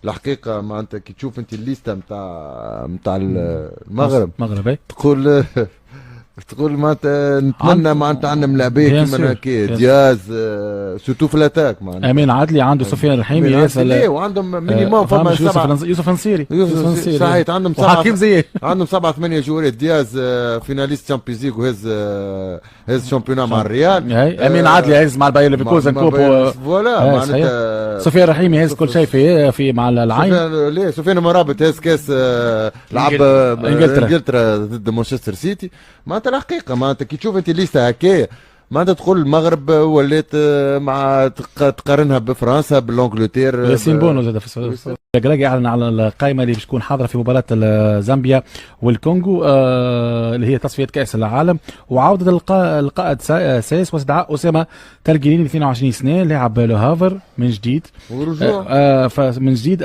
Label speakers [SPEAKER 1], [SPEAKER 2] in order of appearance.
[SPEAKER 1] الحقيقه معناتها كي تشوف انت الليسته نتاع المغرب تقول معناتها نتمنى معناتها عندنا ملاعبيه كيما هكا دياز سورتو في الاتاك معناتها
[SPEAKER 2] امين عدلي عنده سفيان الرحيمي
[SPEAKER 1] ياسر وعندهم مينيموم فما
[SPEAKER 2] يوسف نصيري
[SPEAKER 1] صحيح عندهم
[SPEAKER 2] حكيم زياد
[SPEAKER 1] عندهم 7 8 جوارات دياز فيناليست تشامبيونز ليغ وهز شامبيون مع الريال
[SPEAKER 2] امين عدلي هز مع الباير ليفركوزن كوب
[SPEAKER 1] فوالا معناتها
[SPEAKER 2] سفيان الرحيمي هز كل شيء في مع العين
[SPEAKER 1] سفيان مرابط هز كاس لعب انجلترا ضد مانشستر سيتي معناتها الحقيقه معناتها كي تشوف انت ليسته هكايا معناتها تقول المغرب ولات مع تقارنها بفرنسا بالانجلتير
[SPEAKER 2] ياسين بونو زاد في السعوديه كراكي اعلن على القائمه اللي باش تكون حاضره في مباراه زامبيا والكونغو اللي هي تصفيات كاس العالم وعوده القائد سايس واستدعاء اسامه ترجيني 22 سنه لاعب لو هافر من جديد
[SPEAKER 1] ورجوع
[SPEAKER 2] من جديد